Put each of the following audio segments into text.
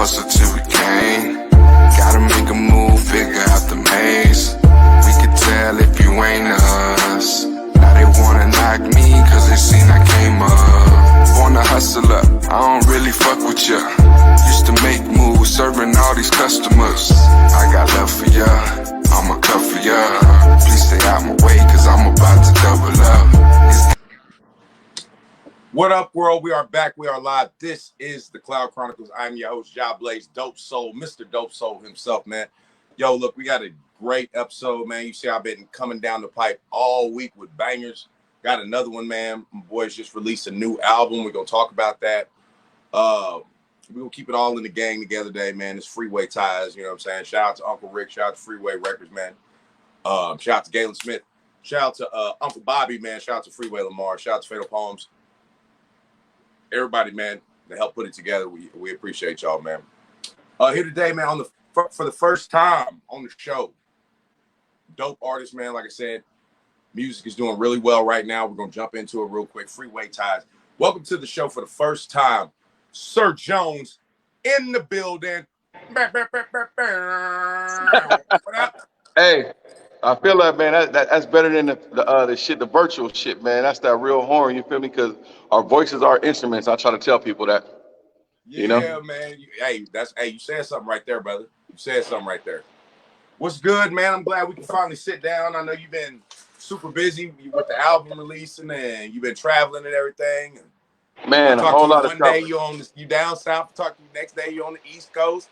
hustle till we came. Gotta make a move, figure out the maze. We could tell if you ain't us. Now they wanna knock me cause they seen I came up. Born a hustler, I don't really fuck with ya. Used to make moves, serving all these customers. I got love for ya, I'ma cut for ya. Please stay out my way cause I'm about to double up. What up, world? We are back. We are live. This is the Cloud Chronicles. I'm your host, Job Blaze, Dope Soul, Mr. Dope Soul himself, man. Yo, look, we got a great episode, man. You see, I've been coming down the pipe all week with bangers. Got another one, man. My boys just released a new album. We're going to talk about that. We're going to keep it all in the gang together today, man. It's Freeway Ties, you know what I'm saying? Shout out to Uncle Rick. Shout out to Freeway Records, man. Shout out to Galen Smith. Shout out to Uncle Bobby, man. Shout out to Freeway Lamar. Shout out to Fatal Poems. Everybody, man, to help put it together. We appreciate y'all, man. Here today, man, for the first time on the show. Dope artist, man. Like I said, music is doing really well right now. We're going to jump into it real quick. Freeway Ties. Welcome to the show for the first time. Sirr Jones in the building. Hey, I feel like, man, that's better than the virtual shit, man. That's that real horn, you feel me? Because our voices are instruments. I try to tell people that. Yeah, you know? Man. You said something right there, brother. You said something right there. What's good, man? I'm glad we can finally sit down. I know you've been super busy with the album releasing and you've been traveling and everything. Man, a whole lot of stuff. One day you down south, talk to you next day you're on the East Coast.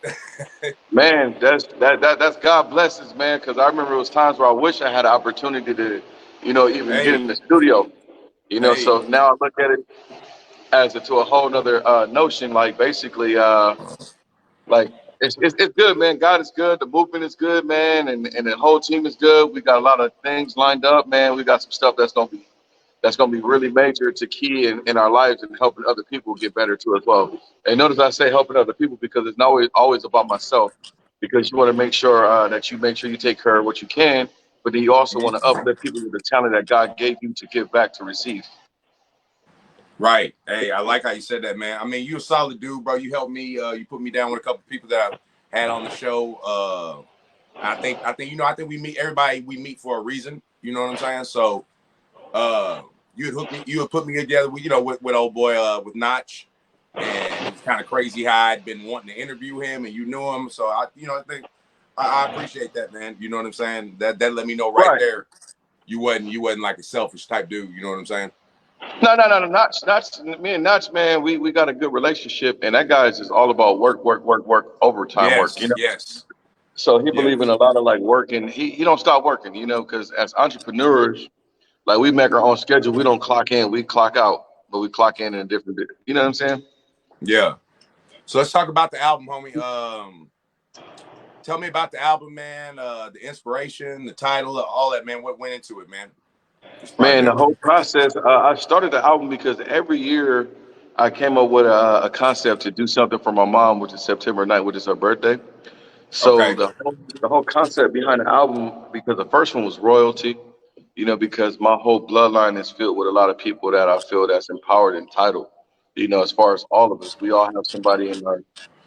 Man, that's God blesses, man, because I remember it was times where I wish I had an opportunity to, even get in the studio. So now I look at it as to a whole nother notion, like basically like it's good, man. God is good, the movement is good, man, and the whole team is good. We got a lot of things lined up, man. We got some stuff that's gonna be really major to key in our lives and helping other people get better too as well. And notice I say helping other people because it's not always about myself, because you want to make sure that you take care of what you can, but then you also want to uplift people with the talent that God gave you to give back to receive. Right. Hey, I like how you said that, man. I mean, you're a solid dude, bro. You helped me. You put me down with a couple of people that I had on the show. I think we meet everybody. We meet for a reason. You know what I'm saying? So, you had put me together with old boy with Notch, and it's kind of crazy how I'd been wanting to interview him, and you knew him. So I think I appreciate that, man. You know what I'm saying? That let me know right there. You wasn't like a selfish type dude. You know what I'm saying? No. Notch, me and Notch, man, we got a good relationship, and that guy is just all about work, overtime work. Yes. So he believes in a lot of like working. He don't stop working, because as entrepreneurs, like we make our own schedule. We don't clock in, we clock out, but we clock in a different. You know what I'm saying? Yeah. So let's talk about the album, homie. Tell me about the album, man. The inspiration, the title, all that, man. What went into it, man? Man, the whole process. I started the album because every year I came up with a concept to do something for my mom, which is September 9th, which is her birthday. So the whole concept behind the album, because the first one was royalty, because my whole bloodline is filled with a lot of people that I feel that's empowered and entitled. As far as all of us, we all have somebody in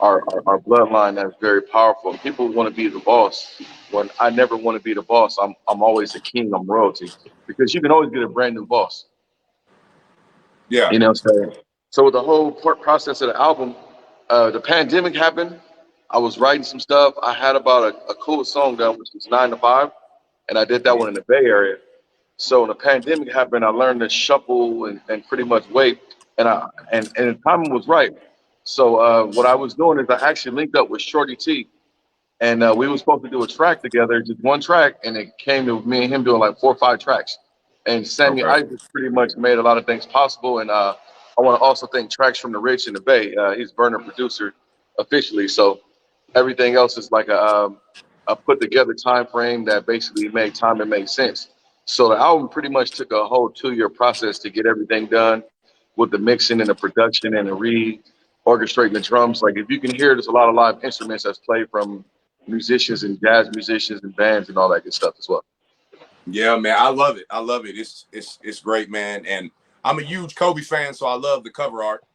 our bloodline that's very powerful. People want to be the boss. When I never want to be the boss, I'm always a king. I'm royalty, because you can always get a brand new boss. Yeah. So with the whole process of the album, the pandemic happened. I was writing some stuff. I had about a cool song done, which was 9 to 5, and I did that one in the Bay Area. So when the pandemic happened, I learned to shuffle and pretty much wait, and the timing was right. So what I was doing is I actually linked up with Shorty T, and we were supposed to do a track together, just one track, and it came to me and him doing like 4 or 5 tracks. And Sammy Isaac pretty much made a lot of things possible, and I want to also thank Tracks from the Rich in the Bay. He's burner producer officially, so everything else is like a put together time frame that basically made time and made sense. So the album pretty much took a whole 2-year process to get everything done, with the mixing and the production and the orchestrating the drums. Like if you can hear, there's a lot of live instruments that's played from musicians and jazz musicians and bands and all that good stuff as well. Yeah, man, I love it. It's great, man. And I'm a huge Kobe fan, so I love the cover art.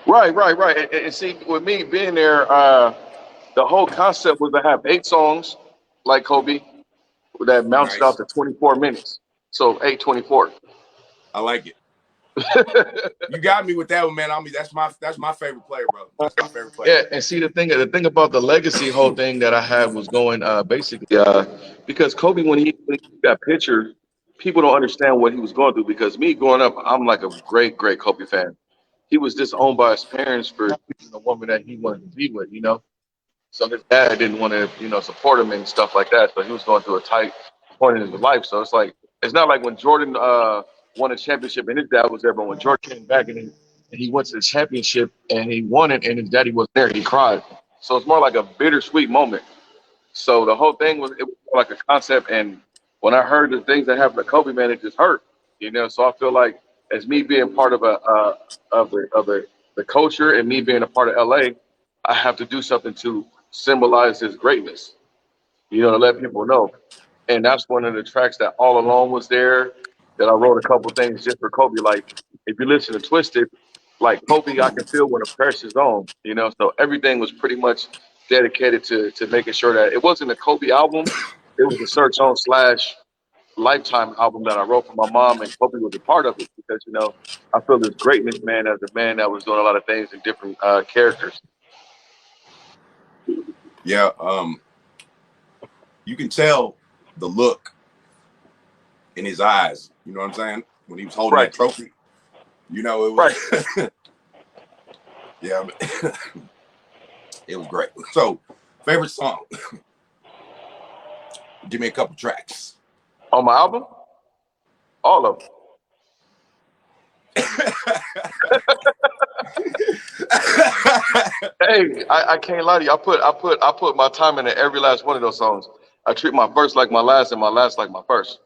Right. And see, with me being there, the whole concept was to have 8 songs like Kobe that mounted out Nice. to 24 minutes. So 8:24. I like it. You got me with that one, man. I mean, that's my favorite player, bro. That's my favorite player. Yeah, and see the thing about the legacy whole thing that I had was going basically because Kobe when he got picture, people don't understand what he was going through because me growing up, I'm like a great Kobe fan. He was disowned by his parents for choosing a woman that he wanted to be with, you know. So his dad didn't want to, support him and stuff like that. So he was going through a tight point in his life. So it's not like when Jordan won a championship and his dad was there, but when Jordan came back and he went to the championship and he won it and his daddy wasn't there, he cried. So it's more like a bittersweet moment. So the whole thing it was more like a concept. And when I heard the things that happened to Kobe, man, it just hurt. So I feel like as me being part of the culture and me being a part of LA, I have to do something to symbolize his greatness. To let people know. And that's one of the tracks that All Alone was there. That I wrote a couple things just for Kobe. Like if you listen to Twisted, like Kobe, I can feel when the pressure's on. So everything was pretty much dedicated to making sure that it wasn't a Kobe album. It was a Sirr Jones slash Lifetime album that I wrote for my mom, and Kobe was a part of it because I feel this greatness, man, as a man that was doing a lot of things in different characters. Yeah. You can tell the look in his eyes. You know what I'm saying? When he was holding Right, that trophy, it right. was yeah, it was great. So, favorite song? Give me a couple tracks. On my album, all of them. Hey, I can't lie to you. I put my time into every last one of those songs. I treat my first like my last and my last like my first.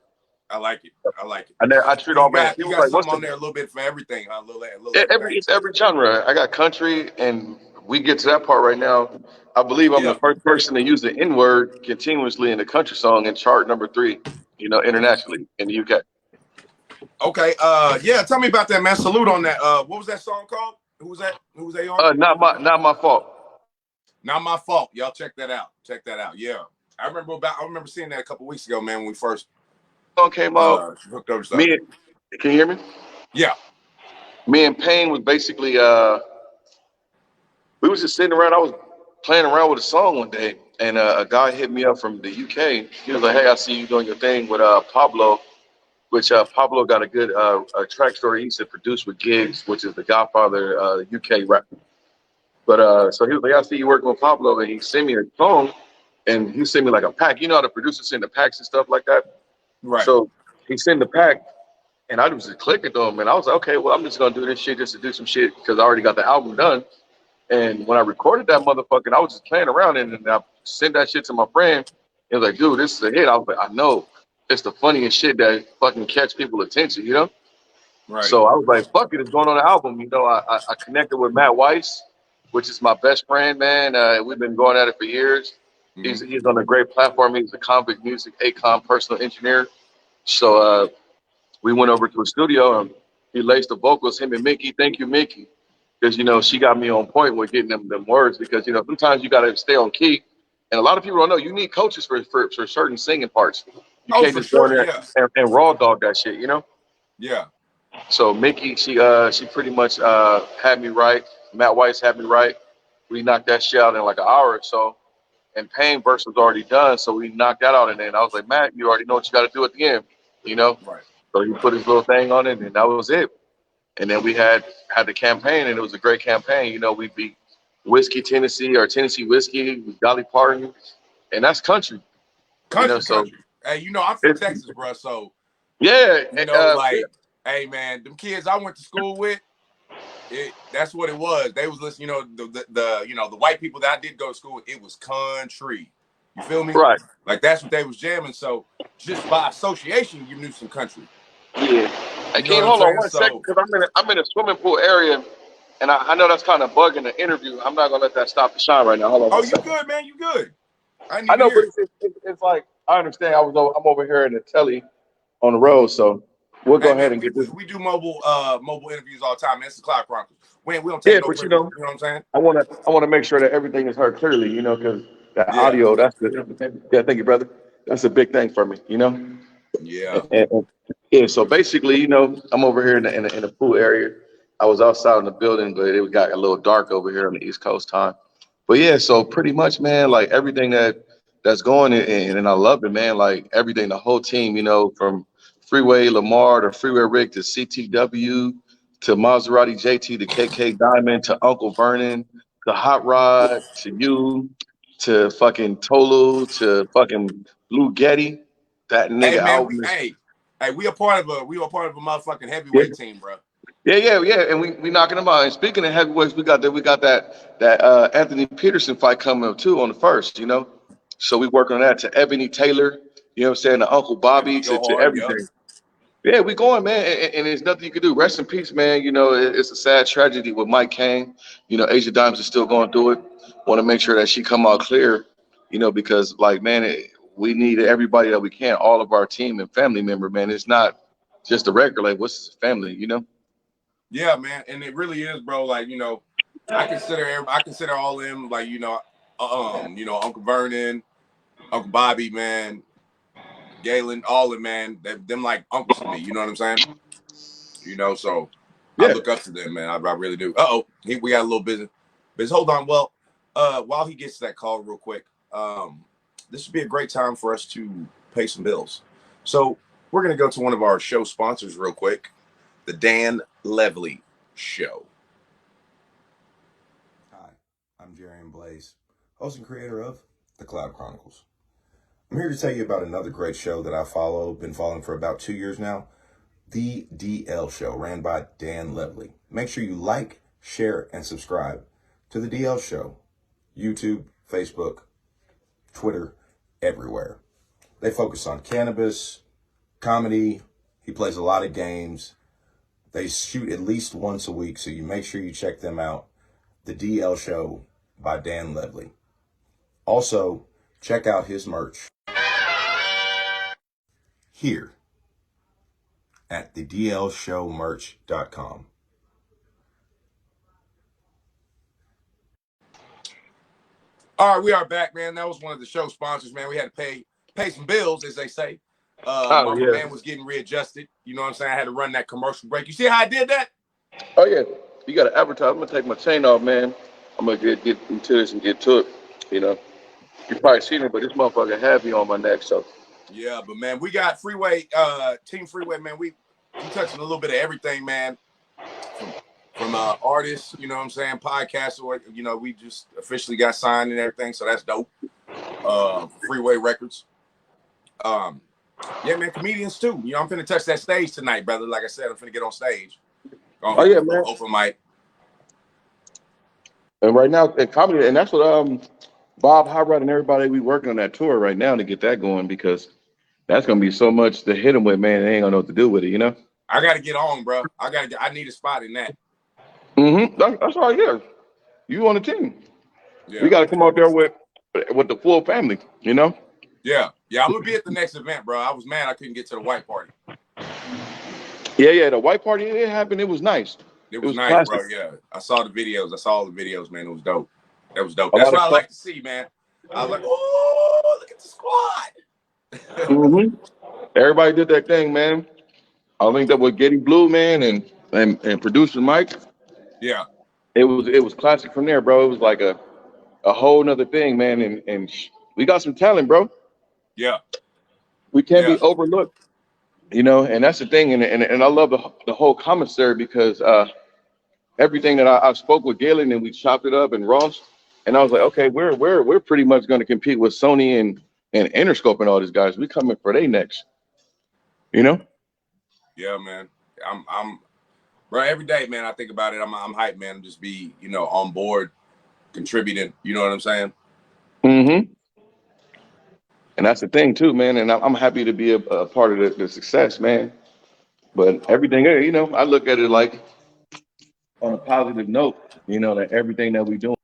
I like it. I like it. And then I treat And all you my got you people got like, what's something the on there a little bit for everything, huh? A little everything. it's every genre. I got country, and we get to that part right now. I believe I'm Yeah. the first person to use the N word continuously in a country song and chart #3, internationally in the UK. Okay. Yeah. Tell me about that, man. Salute on that. What was that song called? Who was that? Who was they on? Not my fault. Not my fault. Y'all check that out. Check that out. Yeah. I remember seeing that a couple weeks ago, man, when we first Song came out. hooked up stuff. Me, can you hear me? Yeah. Me and Payne was basically we was just sitting around. I was playing around with a song one day, and a guy hit me up from the UK. He was like, "Hey, I see you doing your thing with Pablo," which Pablo got a good track story. He used to produce with Gigs, which is the Godfather UK rapper. But so he was like, "I see you working with Pablo," and he sent me a song, and he sent me like a pack. You know how the producers send the packs and stuff like that. Right. So he sent the pack, and I was just clicking to him, and I was like, "Okay, well, I'm just gonna do this shit just to do some shit because I already got the album done." And when I recorded that motherfucker, I was just playing around and I sent that shit to my friend. He was like, dude, this is a hit. I was like, I know. It's the funniest shit that fucking catch people's attention. Right. So I was like, fuck it, it's going on the album. I connected with Matt Weiss, which is my best friend, man. We've been going at it for years. Mm-hmm. He's on a great platform. He's a Convict Music Acom personal engineer. So we went over to a studio and he laced the vocals, him and Mickey. Thank you, Mickey. Because she got me on point with getting them words. Because sometimes you got to stay on key, and a lot of people don't know you need coaches for certain singing parts. You can't For just go in sure. there Yeah. and raw dog that shit. Yeah. So Mickey, she pretty much had me right. Matt Weiss had me right. We knocked that shit out in like an hour or so, and Pain verse was already done, so we knocked that out. And then I was like, Matt, you already know what you got to do at the end. Right. So he put his little thing on it, and that was it. And then we had the campaign, and it was a great campaign. We beat Whiskey Tennessee or Tennessee Whiskey with Dolly Parton, and that's country. Country. Hey, I'm from It's, Texas, bro. So yeah, hey, man, them kids I went to school with, that's what it was. They was listening. The white people that I did go to school with, it was country. You feel me? right. Like that's what they was jamming. So just by association, you knew some country. Yeah. Hey, You know can you what hold I'm on saying? one second? Because I'm in a swimming pool area, and I know that's kind of bugging the interview. I'm not gonna let that stop the shine right now. Hold on. Oh, one you second. good, man? You good? I know, but it's like I understand. I'm over here in the telly on the road, so We'll Hey go man, ahead and get this. we do mobile interviews all the time, man. It's the Cloud Chronicles. We don't Yeah, take no but prisoners, you know what I'm saying? I wanna make sure that everything is heard clearly, because the Yeah. audio, that's the yeah, thank you, brother. That's a big thing for me. Yeah. Yeah, so basically, I'm over here in the pool area. I was outside in the building, but it got a little dark over here on the East Coast time. But yeah, so pretty much, man, like everything that's going and I love it, man. Like everything, the whole team, from Freeway Lamar to Freeway Rick to CTW to Maserati JT to KK Diamond to Uncle Vernon to Hot Rod to you to fucking Tolu to fucking Blue Getty. That Hey nigga man, album is we a part of a motherfucking yeah, heavyweight team, bro. yeah, and we knocking them out. And speaking of heavyweights, we got that Anthony Peterson fight coming up too on the first. So we working on that to Ebony Taylor, what I'm saying, to Uncle Bobby Ebony go to hard, yup. everything. Yeah, we going, man, and there's nothing you can do. Rest in peace, man. It's a sad tragedy with Mike Kane. Asia Dimes is still going through it. Want to make sure that she come out clear, because like, man, we need everybody that we can, all of our team and family member, man. It's not just the record, like what's family. Yeah, man, and it really is, bro. Like, I consider all them like, Uncle Vernon, Uncle Bobby, man, Galen, all of them, man, them like uncles to me. You know what I'm saying? So I Yeah. look up to them, man. I really do. We got a little business. But hold on. Well, while he gets to that call real quick, this would be a great time for us to pay some bills. So we're gonna go to one of our show sponsors real quick, the Dan Levely Show. Hi, I'm Jerry Blaze, host and creator of the Cloud Chronicles. I'm here to tell you about another great show that been following for about 2 years now. The DL Show, ran by Dan Levely. Make sure you like, share, and subscribe to the DL Show. YouTube, Facebook, Twitter, everywhere. They focus on cannabis, comedy. He plays a lot of games. They shoot at least once a week, so you make sure you check them out. The DL Show by Dan Levely. Also, check out his merch here at thedlshowmerch.com. All right, we are back, man. That was one of the show sponsors, man. We had to pay some bills, as they say. Oh My yeah. man was getting readjusted. You know what I'm saying? I had to run that commercial break. You see how I did that? Oh yeah. You got to advertise. I'm gonna take my chain off, man. I'm gonna get into this and get to it. You probably seen it, but this motherfucker heavy on my neck, so. Yeah, but man, we got Freeway, Team Freeway, man. We touching a little bit of everything, man. From artists, you know what I'm saying, podcasts, or we just officially got signed and everything, so that's dope. Freeway Records. Yeah, man, comedians too. I'm finna touch that stage tonight, brother. Like I said, I'm finna get on stage. Oh yeah, man. Open mic. And right now, in comedy, and that's what Bob Howard and everybody we working on that tour right now to get that going, because that's gonna be so much to hit them with, man. They ain't gonna know what to do with it. I gotta get on, bro. I need a spot in that. That's all. Yeah, you on the team. Yeah. We got to come out there with the full family. Yeah. I'm gonna be at the next event, bro. I was mad I couldn't get to the white party. Yeah. The white party, it happened. It was nice. It was nice, classic. Bro. Yeah, I saw the videos. I saw all the videos, man. It was dope. That was dope. That's what I like to see, man. I was like, oh, look at the squad. Everybody did that thing, man. I linked up with Getty Blue, man, and producer Mike. Yeah. It was classic from there, bro. It was like a whole nother thing, man. And we got some talent, bro. Yeah. We can't be overlooked, and that's the thing. And I love the whole commissary, because everything that I spoke with Galen and we chopped it up, and Ross, and I was like, okay, we're pretty much going to compete with Sony and Interscope and all these guys. We coming for they next, Yeah, man. I'm bro. Every day, man, I think about it. I'm hyped, man. I'm just be on board, contributing. You know what I'm saying? And that's the thing too, man. And I'm happy to be a part of the success, man. But everything, I look at it like on a positive note, that everything that we do.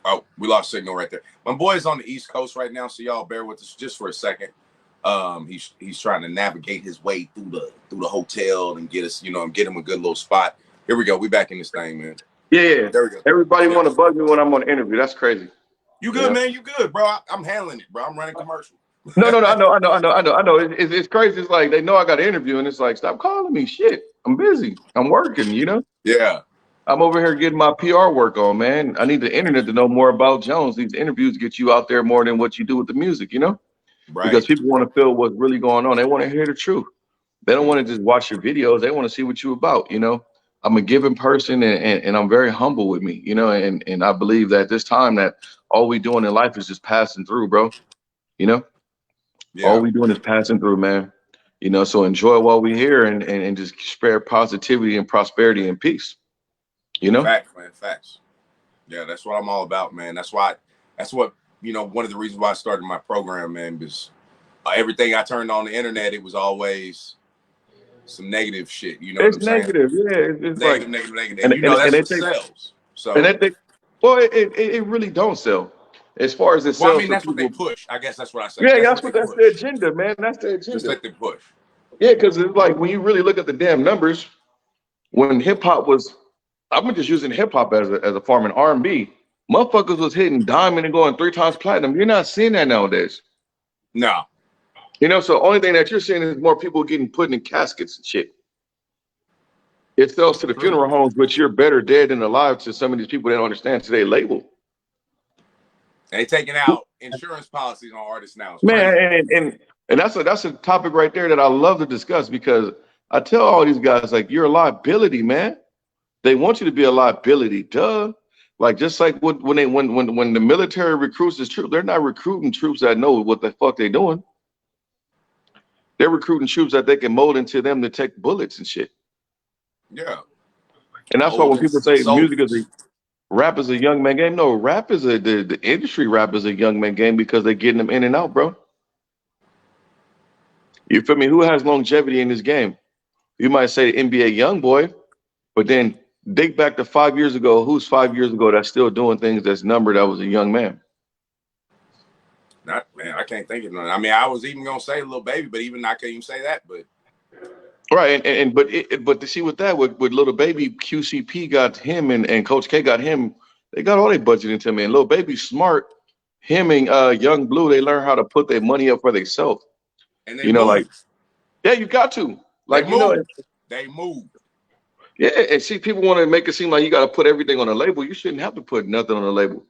Oh, we lost signal right there. My boy is on the East Coast right now, so y'all bear with us just for a second. He's trying to navigate his way through the hotel and get us, get him a good little spot. Here we go. We back in this thing, man. Yeah. There we go. Everybody Yeah. want to bug me when I'm on an interview. That's crazy. You good, man? You good, bro? I'm handling it, bro. I'm running commercial. No. I know. It's crazy. It's like they know I got an interview, and it's like, stop calling me. Shit, I'm busy. I'm working. Yeah. I'm over here getting my PR work on, man. I need the internet to know more about Jones. These interviews get you out there more than what you do with the music, Right. Because people want to feel what's really going on. They want to hear the truth. They don't want to just watch your videos. They want to see what you're about, I'm a giving person, and I'm very humble with me, and I believe that this time that all we doing in life is just passing through, bro. Yeah. All we doing is passing through, man. So enjoy while we're here and just spread positivity and prosperity and peace. Facts, man. Facts. Yeah, that's what I'm all about, man. That's what one of the reasons why I started my program, man, because everything I turned on the internet, it was always some negative shit. You know It's what I'm negative, saying? yeah. It's like Negative. and, And and, that's and they what think sells. So and they think, well, it really don't sell. As far as it well, I sells mean, for that's what they people. push. I guess that's what I say. Yeah, That's what they that's push. the agenda, man. That's the Just agenda. let them push. Yeah, because it's like when you really look at the damn numbers, when hip hop was, I'm just using hip hop as a form in R&B. Motherfuckers was hitting diamond and going 3 times platinum. You're not seeing that nowadays. No. So only thing that you're seeing is more people getting put in caskets and shit. It sells to the funeral homes, but you're better dead than alive to some of these people that don't understand today's label. They taking out insurance policies on artists now. It's Man, crazy. and that's a topic right there that I love to discuss, because I tell all these guys, like, you're a liability, man. They want you to be a liability, duh. Like, just like when the military recruits its troops, they're not recruiting troops that know what the fuck they're doing. They're recruiting troops that they can mold into them to take bullets and shit. Yeah. And that's why when people say rap is a young man game, no, rap is the industry rap is a young man game because they're getting them in and out, bro. You feel me? Who has longevity in this game? You might say the NBA young boy, but then dig back to 5 years ago. Who's 5 years ago that's still doing things that's numbered that was a young man? Not, man, I can't think of none. I mean, I was even gonna say Lil Baby, but even I can't even say that. But right, but to see with that with Little Baby, QCP got him and Coach K got him. They got all their budget into him. And Little Baby smart. Him and Young Blue, they learn how to put their money up for themselves. and they move. Like, yeah, you got to. Like, they move. Yeah, and see, people want to make it seem like you got to put everything on a label. You shouldn't have to put nothing on a label.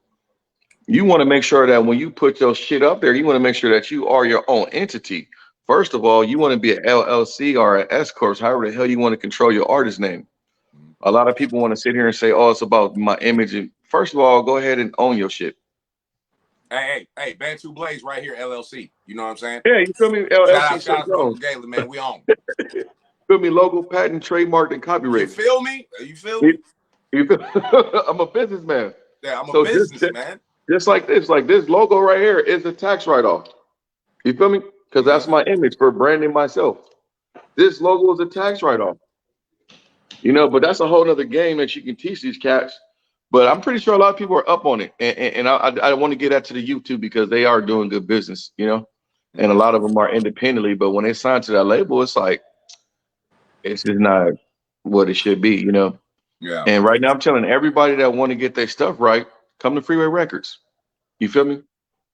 You want to make sure that when you put your shit up there, you want to make sure that you are your own entity. First of all, you want to be an LLC or an S corp, however the hell you want to control your artist name. A lot of people want to sit here and say, "Oh, it's about my image." And first of all, go ahead and own your shit. Hey, Bantu Blaze right here, LLC. You know what I'm saying? Yeah, you feel me? LLC. Shout out to Uncle Galen, man. We on. Feel me? Logo, patent, trademarked, and copyrighted. You feel me? You feel me? I'm a businessman. Yeah, I'm a businessman. Just like this logo right here is a tax write-off. You feel me? Because that's my image for branding myself. This logo is a tax write-off. But that's a whole nother game that you can teach these cats. But I'm pretty sure a lot of people are up on it. And I want to get that to the youth too, because they are doing good business, and a lot of them are independently. But when they sign to that label, it's like, it's just not what it should be, Yeah. And right now I'm telling everybody that want to get their stuff right, come to Freeway Records. You feel me?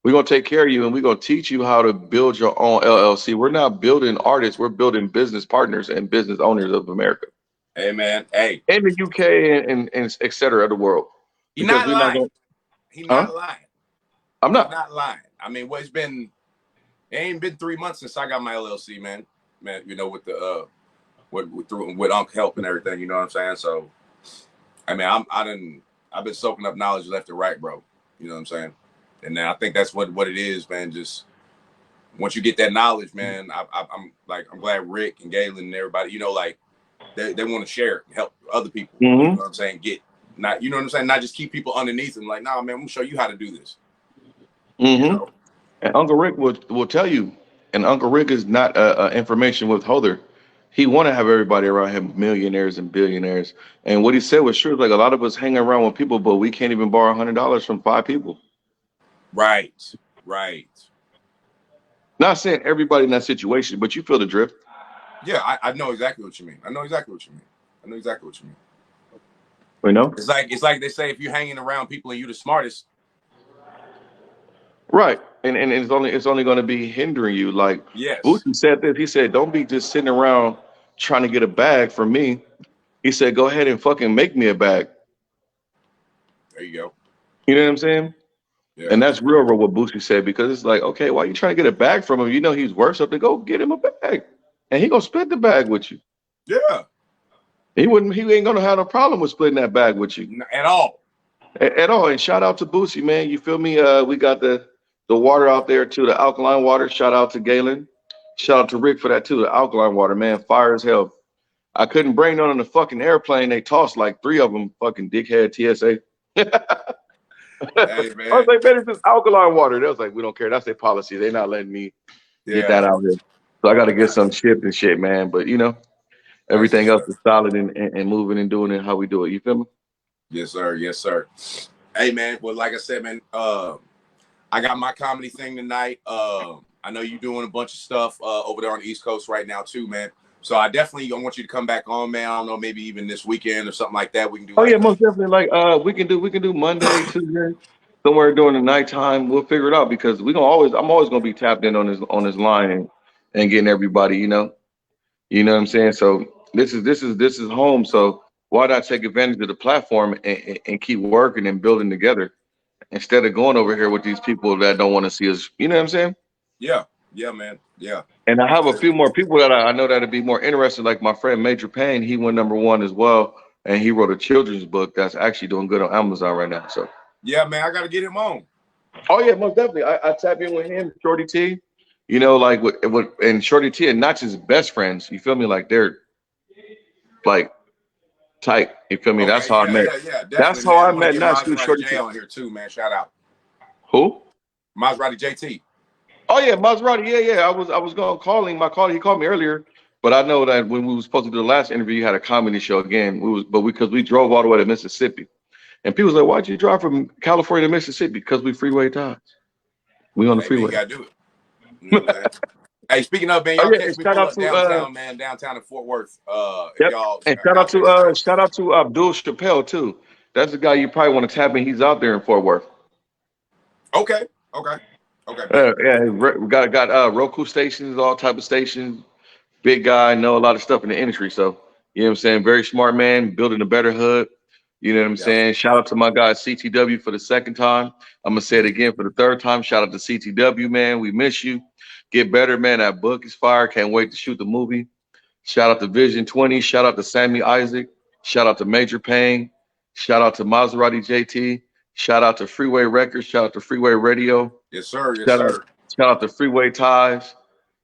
We're going to take care of you, and we're going to teach you how to build your own LLC. We're not building artists. We're building business partners and business owners of America. Hey, man. Hey. In the UK and et cetera of the world. He's not lying. He's not lying. I'm not. He's not lying. I mean, it ain't been 3 months since I got my LLC, man. Man, with the with Unc help and everything, you know what I'm saying? So, I mean, I've been soaking up knowledge left and right, bro. You know what I'm saying? And then I think that's what it is, man. Just once you get that knowledge, man, I'm glad Rick and Galen and everybody, like they want to share it and help other people. You know what I'm saying? Not just keep people underneath them. Like, nah, man, I'm gonna show you how to do this. And Uncle Rick will tell you. And Uncle Rick is not a information withholder. He want to have everybody around him millionaires and billionaires. And what he said was true. Like, a lot of us hang around with people, but we can't even borrow $100 from 5 people. Right. Not saying everybody in that situation, but you feel the drift. Yeah, I know exactly what you mean. I know exactly what you mean. I know exactly what you mean. You know? It's like they say, if you're hanging around people and you the smartest. Right. And it's only going to be hindering you. Like Yes. Boosie said this. He said, "Don't be just sitting around trying to get a bag from me." He said, "Go ahead and fucking make me a bag." There you go. You know what I'm saying? Yeah. And that's real what Boosie said, because it's like, okay, why you trying to get a bag from him? You know he's worth something. Go get him a bag, and he gonna split the bag with you. Yeah. He wouldn't. He ain't gonna have no problem with splitting that bag with you At all. at all. And shout out to Boosie, man. You feel me? We got the water out there too, the alkaline water. Shout out to Galen. Shout out to Rick for that too. The alkaline water, man, fire as hell. I couldn't bring none on the fucking airplane. They tossed like 3 of them. Fucking dickhead TSA. Hey, I was man. like, man, it's just alkaline water. They was like, we don't care. That's their policy. They're not letting me get Yeah. that out here. So I got to get That's, some shipped and shit, man. But you know, that's everything what's else up. is solid and moving and doing it how we do it. You feel me? Yes, sir. Yes, sir. Hey, man. Well, like I said, man, I got my comedy thing tonight. I know you're doing a bunch of stuff over there on the East Coast right now too, man. So I definitely want you to come back on, man. I don't know, maybe even this weekend or something like that. We can do Oh yeah, like most definitely. Like we can do Monday, Tuesday, somewhere during the nighttime. We'll figure it out because we gonna always I'm always gonna be tapped in on this line and getting everybody, you know what I'm saying. So this is home. So why not take advantage of the platform and keep working and building together instead of going over here with these people that don't want to see us. You know what I'm saying? yeah, yeah, man, yeah. And I have a few more people that I know that'd be more interested, like my friend Major Payne. He went #1 as well, and he wrote a children's book that's actually doing good on Amazon right now. So, Yeah, man, I got to get him on. oh yeah, most definitely. I tap in with him, Shorty T. You know, like with and Shorty T and Notch's best friends. You feel me? Like they're like tight. You feel me? That's Okay, how I yeah, met. yeah, yeah, That's definitely, how man. I I want to met get Notch through Maserati Shorty J T. on here too, man. Shout out Who? Maserati JT. Oh yeah, Maserati. Yeah, yeah. I was gonna call him. He called me earlier, but I know that when we was supposed to do the last interview, you had a comedy show again. Because we drove all the way to Mississippi, and people was like, "Why'd you drive from California to Mississippi?" Because we freeway ties. We on the Hey, man, you freeway. got to do it. You know what I'm saying? Hey, speaking of, man, Oh y'all yeah, catch and me shout pull out up to downtown, man, downtown in Fort Worth. If yep, y'all and are out there tonight. shout out to Abdul Chappelle too. That's the guy you probably want to tap in. He's out there in Fort Worth. Okay, okay, okay, bet. Yeah, we got Roku stations, all type of stations. Big guy, know a lot of stuff in the industry. So, you know what I'm saying? Very smart man, building a better hood. You know what I'm That's saying? Shout out to my guy CTW for the second time. I'm gonna say it again for the third time. Shout out to CTW, man. We miss you. Get better, man. That book is fire. Can't wait to shoot the movie. Shout out to Vision 20. Shout out to Sammy Isaac. Shout out to Major Payne. Shout out to Maserati JT. Shout out to Freeway Records. Shout out to Freeway Radio. yes, sir. Yes, Shout out, sir. shout out to Freeway Ties.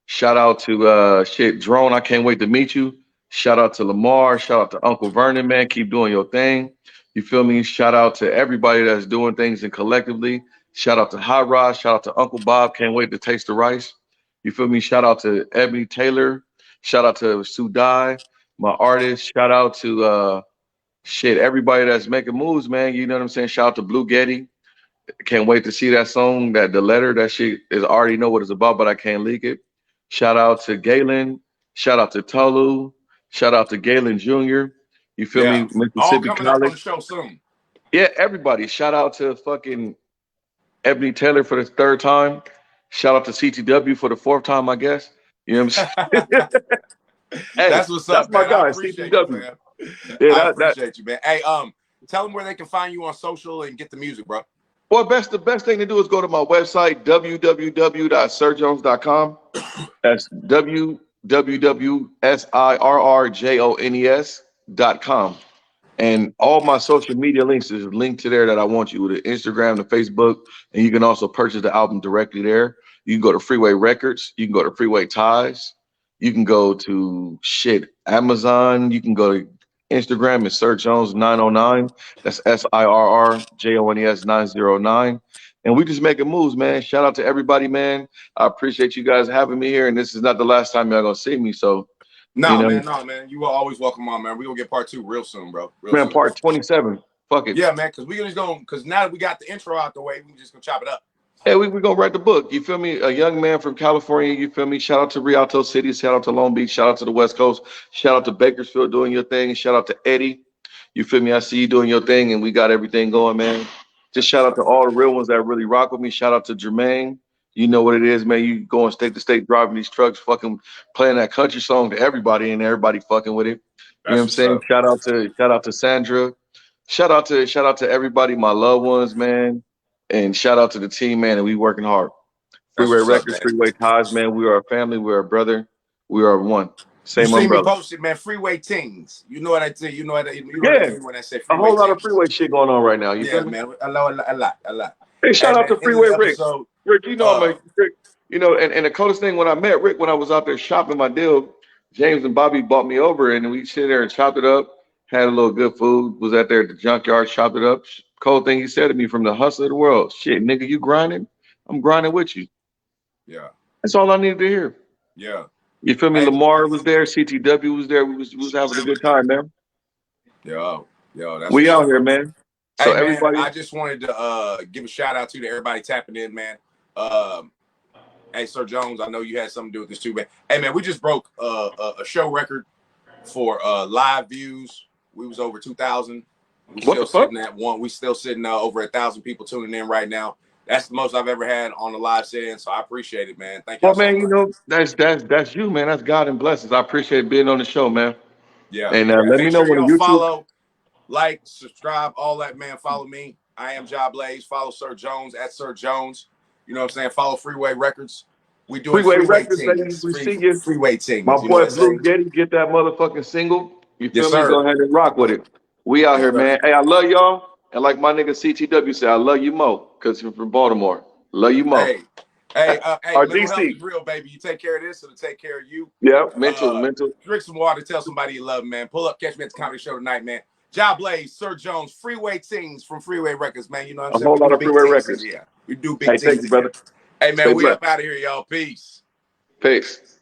Shout out to shit Drone. I can't wait to meet you. Shout out to Lamar. Shout out to Uncle Vernon, man. Keep doing your thing. You feel me? Shout out to everybody that's doing things and collectively. Shout out to Hot Rod. Shout out to Uncle Bob. Can't wait to taste the rice. You feel me? Shout out to Ebony Taylor. Shout out to Sudai, my artist. Shout out to shit everybody that's making moves, man. You know what I'm saying? Shout out to Blue Getty. Can't wait to see that song, that the letter, that shit is already know what it's about, but I can't leak it. Shout out to Galen. Shout out to Tolu. Shout out to Galen Jr. You feel Yeah, me? all Mississippi coming up on College. the show soon. Yeah, everybody. Shout out to fucking Ebony Taylor for the third time. Shout out to CTW for the fourth time, I guess. You know what I'm saying? Hey, That's what's that's up, my man. I guy, appreciate you, CTW. fam. Yeah, I that appreciate you, man. Hey, tell them where they can find you on social and get the music, bro. well, the best thing to do is go to my website, www.sirrjones.com. That's www.sirrjones.com. And all my social media links is linked to there that I want you, the Instagram, the Facebook, and you can also purchase the album directly there. You can go to Freeway Records, you can go to Freeway Ties, you can go to shit Amazon, you can go to Instagram, it's Sirr Jones 909. That's SIRRJONES 909. And we just making moves, man. Shout out to everybody, man. I appreciate you guys having me here, and this is not the last time y'all gonna see me. So, you No, know, man, no, man. You are always welcome on, man. We gonna get part 2 real soon, bro. Real man, soon. part 27. Fuck it. Yeah, man, because we just gonna, because now that we got the intro out the way, we just gonna chop it up. Hey, we gonna write the book. You feel me? A young man from California. You feel me? Shout out to Rialto City. Shout out to Long Beach. Shout out to the West Coast. Shout out to Bakersfield doing your thing. Shout out to Eddie. You feel me? I see you doing your thing, and we got everything going, man. Just shout out to all the real ones that really rock with me. Shout out to Jermaine. You know what it is, man. You going state to state driving these trucks, fucking playing that country song to everybody, and everybody fucking with it. You know what That's I'm what's saying? up. Shout out to Sandra. Shout out to everybody, my loved ones, man. And shout out to the team, man. And we working hard. That's Freeway what's up, Records, man. Freeway Ties, man. We are a family. We are a brother. We are one. You Same see me umbrella. posted, man. Freeway Teens. You know what I say? You know what I Yeah, mean when I say a Freeway whole lot of Teens. freeway shit going on right now. You feel Yeah, me? man. A lot. Hey, Hey, shout out man. to End of Freeway the Rick. episode. Rick, you know I'm a Uh, Rick. You know, and the coolest thing when I met Rick when I was out there shopping my deal, James and Bobby bought me over, and we sit there and chopped it up. Had a little good food. Was out there at the junkyard, chopped it up. Cold thing he said to me from the hustle of the world. Shit, nigga, you grinding? I'm grinding with you. yeah, That's all I needed to hear. yeah. You feel me? Hey, Lamar was there. CTW was there. We was having a good time, man. yo, that's We what's out up. here, man. So Hey, man, everybody, I just wanted to give a shout out to everybody tapping in, man. Um, hey, Sirr Jones, I know you had something to do with this too, man. Hey, man, we just broke a show record for live views. We was over 2,000. We what the still fuck? sitting at one. We still sitting over 1,000 people tuning in right now. That's the most I've ever had on the live set, so I appreciate it, man. Thank y'all Well, so man, you much. know that's you, man. That's God and blessings. I appreciate being on the show, man. Yeah, And yeah. let me Make know sure when y'all the YouTube follow, like, subscribe, all that, man. Follow me. I am Job Blaze. Follow Sirr Jones at Sirr Jones. You know what I'm saying? Follow Freeway Records. We doing Freeway freeway Records, baby. things. We see you. Freeway My things. You know boy what I'm Blue saying? Getty, get that motherfucking single. You Yes, feel me? Go sir. ahead and rock with it. We out Yes, here, sir. man. Hey, I love y'all. And like my nigga CTW said, I love you more because you're from Baltimore. Love you more. Hey, hey, Our mental health DC. is real, baby. You take care of this, it'll take care of you. Yeah, mental. Drink some water, tell somebody you love them, man. Pull up, catch me at the comedy show tonight, man. Job Blaze, Sirr Jones, Freeway Things from Freeway Records, man. You know what I'm A saying? whole We lot do of big Freeway things in Records. here. We do big Hey, thank things you, in here. brother. Hey, man, Stay we blessed. up out of here, y'all. Peace. Peace.